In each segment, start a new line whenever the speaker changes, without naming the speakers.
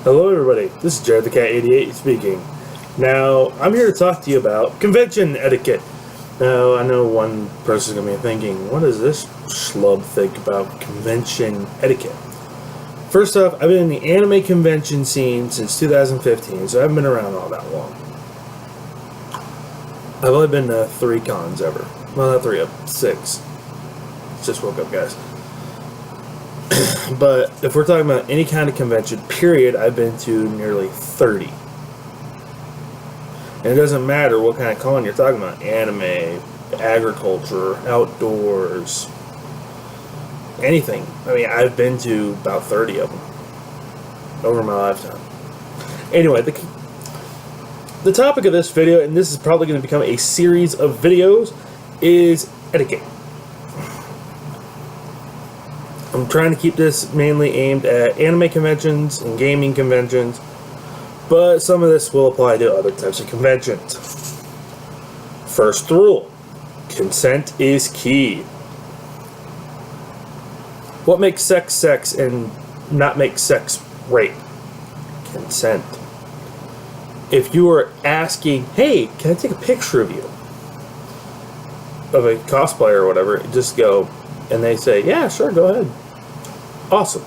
Hello everybody, this is Jared the Cat 88 speaking. Now, I'm here to talk to you about convention etiquette. Now, I know one person's going to be thinking, what does this schlub think about convention etiquette? First off, I've been in the anime convention scene since 2015, so I haven't been around all that long. I've only been to 3 cons ever. Well, not 3, 6. Just woke up, guys. But if we're talking about any kind of convention, period, I've been to nearly 30. And it doesn't matter what kind of con you're talking about. Anime, agriculture, outdoors, anything. I mean, I've been to about 30 of them over my lifetime. Anyway, the topic of this video, and this is probably going to become a series of videos, is etiquette. I'm trying to keep this mainly aimed at anime conventions and gaming conventions, but some of this will apply to other types of conventions. First rule: consent is key. What makes sex sex and not make sex rape? Consent. If you are asking, hey, can I take a picture of you? Of a cosplayer or whatever, just go, and they say, yeah, sure, go ahead. Awesome.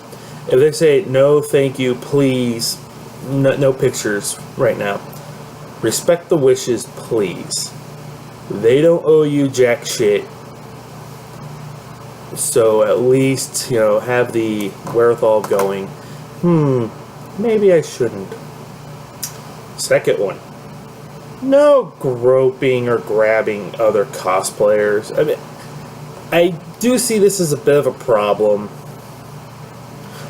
If they say, no, thank you, please, no pictures right now, respect the wishes, please. They don't owe you jack shit. So at least, have the wherewithal going, maybe I shouldn't. Second one. No groping or grabbing other cosplayers. I mean, I do see this as a bit of a problem.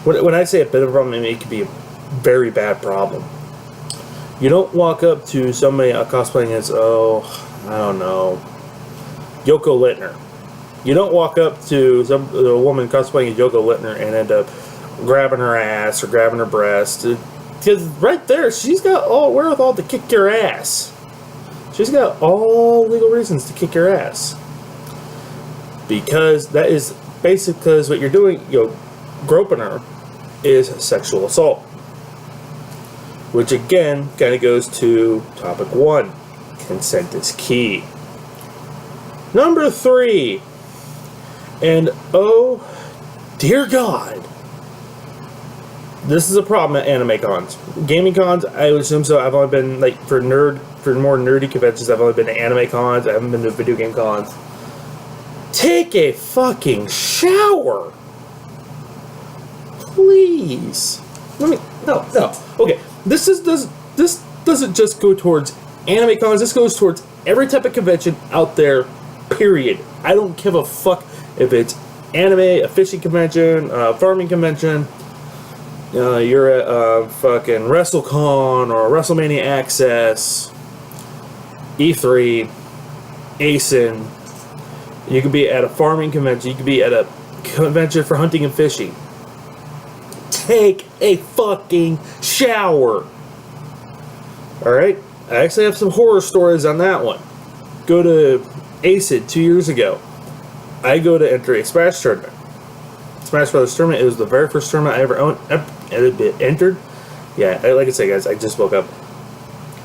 When I say a bit of a problem, I mean it could be a very bad problem. You don't walk up to somebody cosplaying as, I don't know, Yoko Littner. You don't walk up to a woman cosplaying as Yoko Littner and end up grabbing her ass or grabbing her breast. Because right there, she's got all wherewithal to kick your ass. She's got all legal reasons to kick your ass. Because that is basically because what you're doing, groping her, is sexual assault. Which again, kind of goes to topic 1. Consent is key. Number 3. And oh, dear God, this is a problem at anime cons. Gaming cons, I would assume so. I've only been, for more nerdy conventions, I've only been to anime cons. I haven't been to video game cons. Take a fucking shower. Please. No. Okay, this doesn't just go towards anime cons. This goes towards every type of convention out there, period. I don't give a fuck if it's anime, a fishing convention, a farming convention, you're at fucking WrestleCon or WrestleMania Access, E3, ASIN. You could be at a farming convention. You could be at a convention for hunting and fishing. Take a fucking shower. Alright? I actually have some horror stories on that one. Go to ACID 2 years ago. I go to enter a Smash tournament. Smash Brothers tournament. It was the very first tournament I ever entered. Yeah, like I said, guys, I just woke up.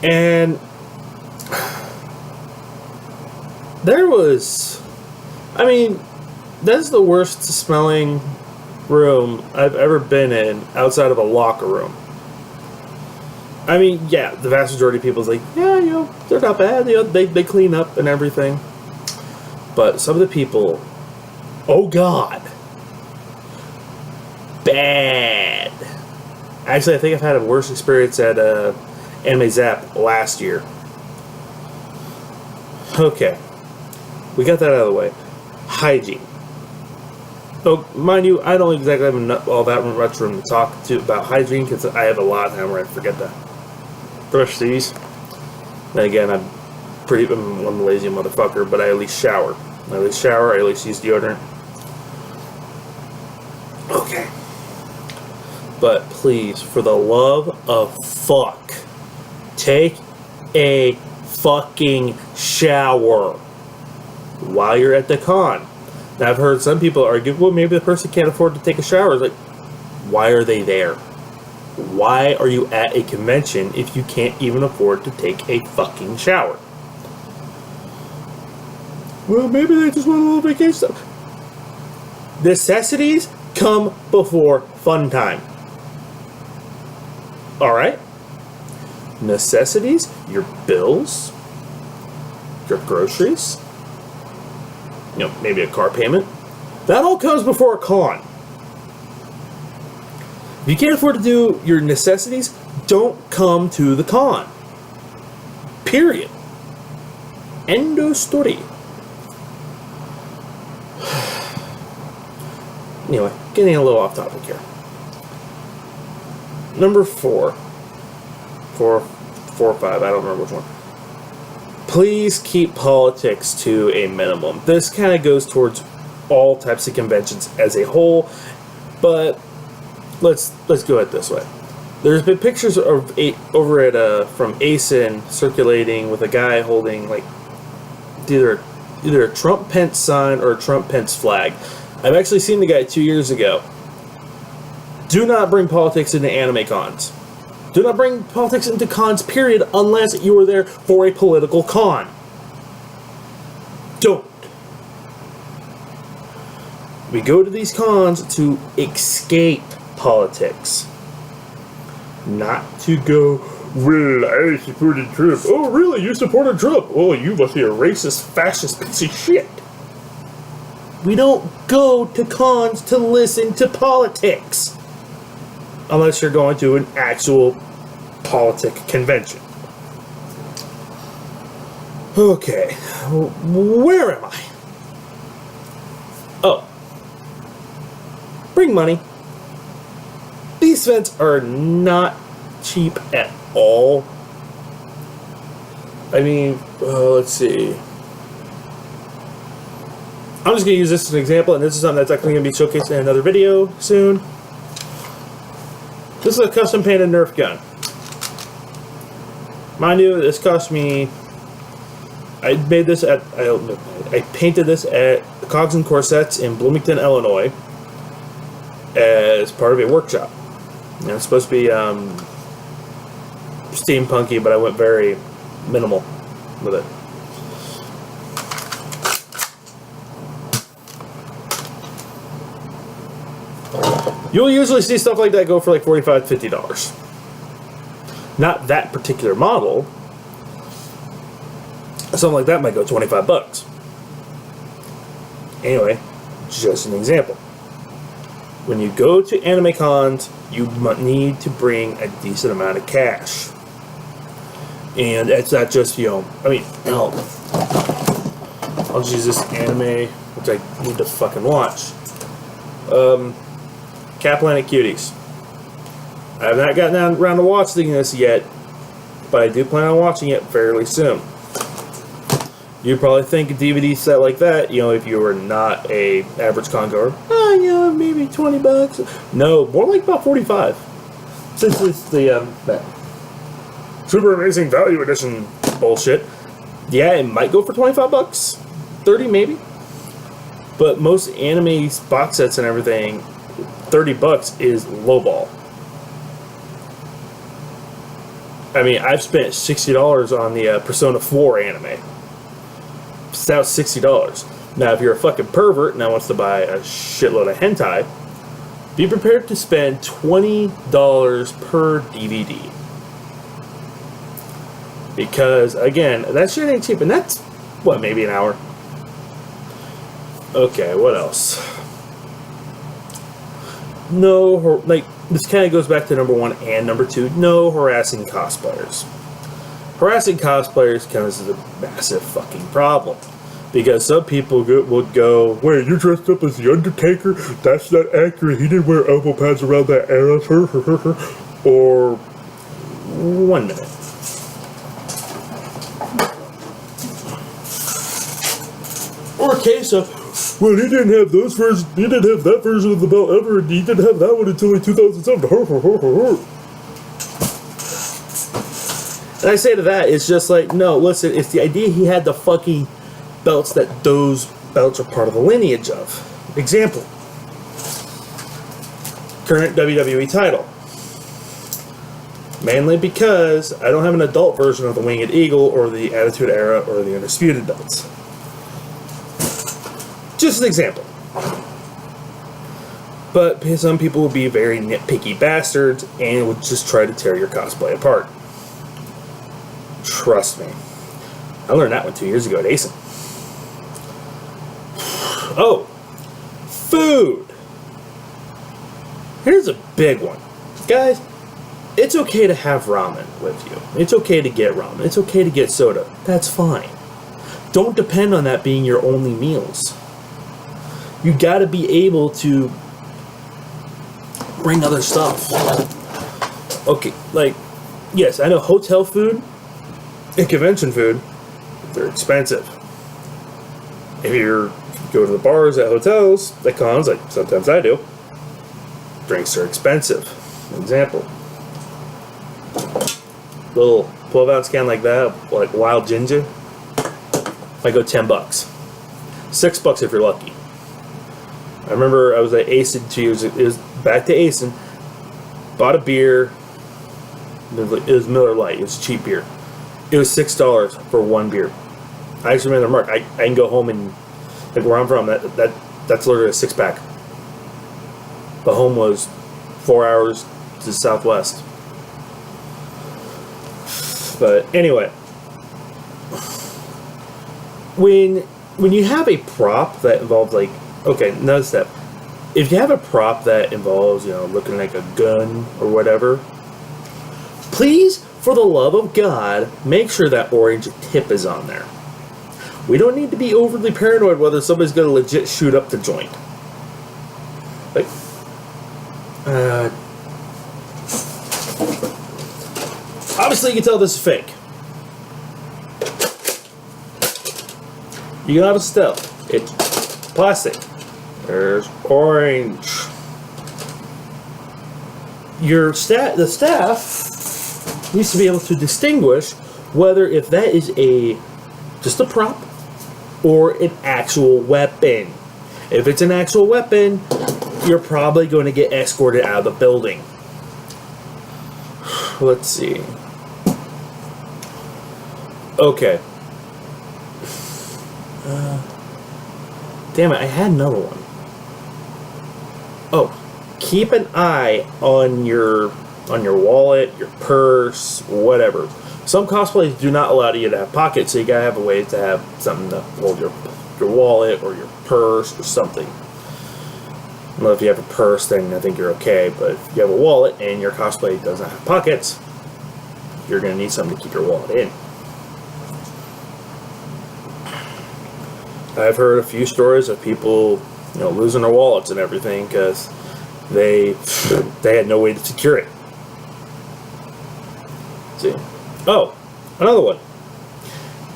And there was... that's the worst smelling room I've ever been in outside of a locker room. Yeah, the vast majority of people's like, yeah, they're not bad. They clean up and everything. But some of the people, oh God, bad. Actually, I think I've had a worse experience at Anime Zap last year. Okay, we got that out of the way. Hygiene. So, mind you, I don't exactly have all that much room to talk to about hygiene because I have a lot of time where I forget to brush these. And again, I'm a lazy motherfucker, but I at least shower. I at least use deodorant. Okay. But please, for the love of fuck, take a fucking shower while you're at the con. Now, I've heard some people argue, well, maybe the person can't afford to take a shower. It's like, why are they there? Why are you at a convention if you can't even afford to take a fucking shower? Well, maybe they just want a little vacation stuff. Necessities come before fun time. Alright? Necessities, your bills, your groceries, maybe a car payment. That all comes before a con. If you can't afford to do your necessities, don't come to the con. Period. End of story. Anyway, getting a little off topic here. Number 4 or 5, I don't remember which one. Please keep politics to a minimum. This kind of goes towards all types of conventions as a whole, but let's go it this way. There's been pictures of over at from ASIN circulating with a guy holding like either a Trump-Pence sign or a Trump-Pence flag. I've actually seen the guy 2 years ago. Do not bring politics into anime cons. Do not bring politics into cons, period, unless you are there for a political con. Don't. We go to these cons to escape politics. Not to go, well, I supported Trump. Oh, really? You supported Trump? Oh, you must be a racist, fascist piece of shit. We don't go to cons to listen to politics. Unless you're going to an actual politic convention. Okay, where am I? Oh. Bring money. These events are not cheap at all. I mean, let's see. I'm just going to use this as an example, and this is something that's actually going to be showcased in another video soon. This is a custom painted Nerf gun. Mind you, this cost me... I painted this at Cogs and Corsets in Bloomington, Illinois as part of a workshop. It's supposed to be steampunky, but I went very minimal with it. You'll usually see stuff like that go for like $45 to $50. Not that particular model. Something like that might go $25. Anyway, just an example. When you go to anime cons, you need to bring a decent amount of cash. And it's not just, I'll just use this anime, which I need to fucking watch. Cat Planet Cuties. I have not gotten around to watching this yet, but I do plan on watching it fairly soon. You probably think a DVD set like that, if you were not a average con goer, maybe $20. No, more like about $45. Since it's the super amazing value edition bullshit. Yeah, it might go for $25, $30 maybe. But most anime box sets and everything, $30 is lowball. I mean, I've spent $60 on the Persona 4 anime. That was $60. Now, if you're a fucking pervert and wants to buy a shitload of hentai, be prepared to spend $20 per DVD. Because, again, that shit ain't cheap, and that's, maybe an hour? Okay, what else? No, this kind of goes back to number 1 and number 2. No harassing cosplayers. Harassing cosplayers comes as a massive fucking problem. Because some people would go, wait, you're dressed up as the Undertaker? That's not accurate. He didn't wear elbow pads around that ass. Or, 1 minute. Or a case of, well, he didn't have those versions, he didn't have that version of the belt ever, and he didn't have that one until 2007. And I say to that, it's just like, no, listen, it's the idea he had the fucking belts that those belts are part of the lineage of. Example. Current WWE title. Mainly because I don't have an adult version of the Winged Eagle or the Attitude Era or the Undisputed Belts. Just an example. But some people will be very nitpicky bastards and would just try to tear your cosplay apart. Trust me. I learned that one 2 years ago at ASIN. Oh, food. Here's a big one. Guys, it's okay to have ramen with you. It's okay to get ramen. It's okay to get soda. That's fine. Don't depend on that being your only meals. You gotta be able to bring other stuff. Okay, like, yes, I know hotel food and convention food, they're expensive. If you go to the bars at hotels, at cons, like sometimes I do, drinks are expensive. Example. Little 12-ounce can like that, like wild ginger, I go $10. $6 if you're lucky. I remember I was at ASIN 2 years, it was back to ASIN, bought a beer, it was Miller Lite, it was cheap beer. It was $6 for one beer. I actually made the mark. I can go home and, like where I'm from, that's literally a 6-pack. The home was 4 hours to the southwest. But anyway, when you have a prop that involves like, okay, another step. If you have a prop that involves, looking like a gun or whatever, please, for the love of God, make sure that orange tip is on there. We don't need to be overly paranoid whether somebody's going to legit shoot up the joint. Like, obviously you can tell this is fake. You can have a stealth. It's plastic. There's orange. The staff needs to be able to distinguish whether if that is just a prop or an actual weapon. If it's an actual weapon, you're probably going to get escorted out of the building. Let's see. Okay. Damn it, I had another one. Oh, keep an eye on your wallet, your purse, whatever. Some cosplays do not allow you to have pockets, so you gotta have a way to have something to hold your wallet or your purse or something. Well, if you have a purse, then I think you're okay, but if you have a wallet and your cosplay doesn't have pockets, you're gonna need something to keep your wallet in. I've heard a few stories of people, losing their wallets and everything because they had no way to secure it. See? Oh, another one.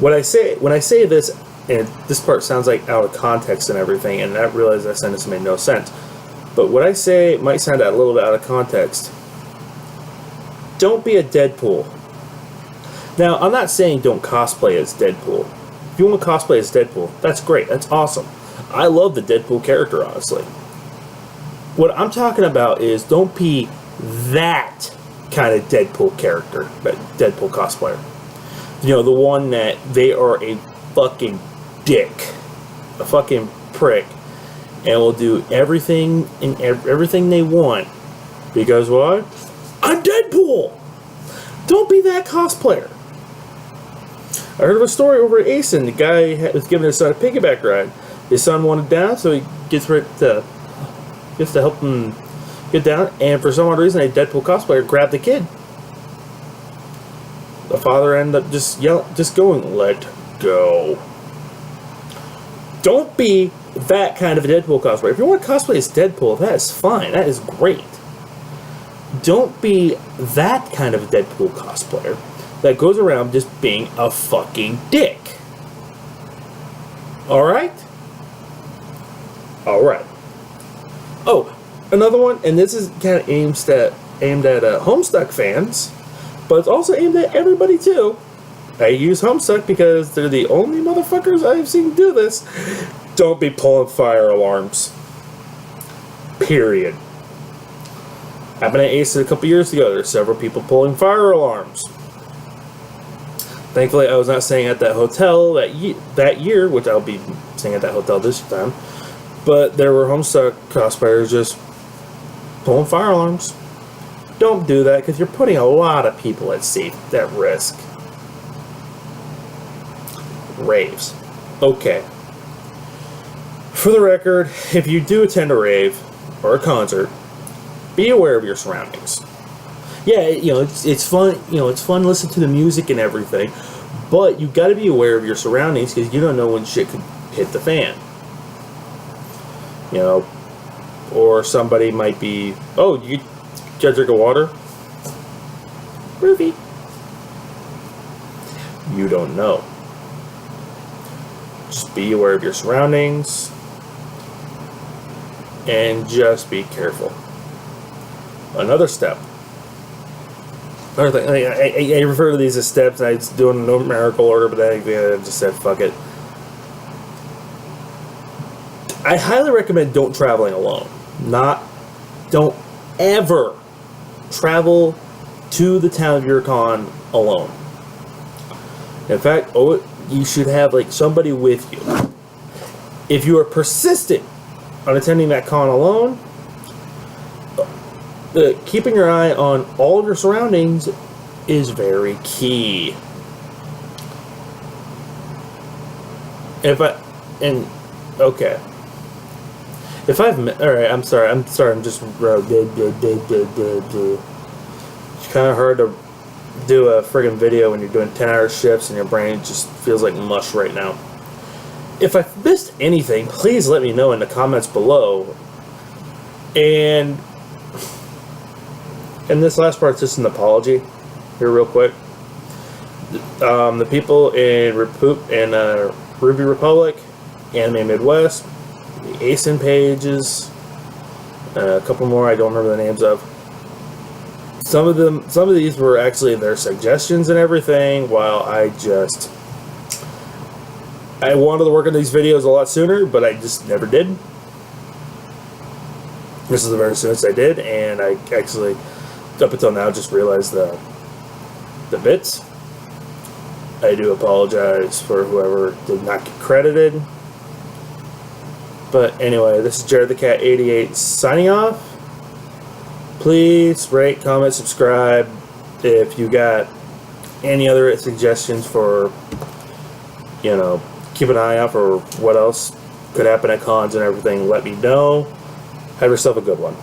When I say this, and this part sounds like out of context and everything, and I realize that sentence made no sense, but what I say might sound a little bit out of context. Don't be a Deadpool. Now, I'm not saying don't cosplay as Deadpool. If you want to cosplay as Deadpool, that's great. That's awesome. I love the Deadpool character, honestly. What I'm talking about is don't be that kind of Deadpool character, but Deadpool cosplayer. The one that they are a fucking dick, a fucking prick, and will do everything they want because what? I'm Deadpool. Don't be that cosplayer. I heard of a story over at ASIN. The guy was giving his son a piggyback ride. His son wanted down, so he gets to help him get down. And for some odd reason, a Deadpool cosplayer grabbed the kid. The father ended up just going, "Let go." Don't be that kind of a Deadpool cosplayer. If you want to cosplay as Deadpool, that is fine. That is great. Don't be that kind of a Deadpool cosplayer that goes around just being a fucking dick. Alright? Alright. Oh, another one, and this is kind of aimed at Homestuck fans, but it's also aimed at everybody too. I use Homestuck because they're the only motherfuckers I've seen do this. Don't be pulling fire alarms. Period. Happened at Ace a couple years ago. There's several people pulling fire alarms. Thankfully, I was not staying at that hotel that year, which I'll be staying at that hotel this time. But there were Homestuck cosplayers just pulling fire alarms. Don't do that, because you're putting a lot of people at risk. Raves. Okay. For the record, if you do attend a rave or a concert, be aware of your surroundings. Yeah, it's fun. It's fun to listen to the music and everything, but you got to be aware of your surroundings because you don't know when shit could hit the fan. Or somebody might be. Oh, you got a drink of water? Roofie. You don't know. Just be aware of your surroundings, and just be careful. Another step. Another thing, I refer to these as steps, and I just do it in no numerical order, but then I just said, fuck it. I highly recommend don't traveling alone. Don't ever travel to the town of your con alone. In fact, you should have somebody with you. If you are persistent on attending that con alone, keeping your eye on all of your surroundings is very key. Alright, I'm sorry, I'm just it's kind of hard to do a friggin' video when you're doing 10-hour shifts and your brain just feels like mush right now. If I missed anything, please let me know in the comments below. And this last part's just an apology here real quick. The people in Ruby Republic, Anime Midwest, the ASIN pages, a couple more I don't remember the names of. Some of these were actually their suggestions and everything, while I wanted to work on these videos a lot sooner, but I just never did. This is the very soonest I did, and I actually, up until now, just realized the bits. I do apologize for whoever did not get credited. But anyway, this is Jared the Cat 88 signing off. Please rate, comment, subscribe. If you got any other suggestions for, keep an eye out for what else could happen at cons and everything, let me know. Have yourself a good one.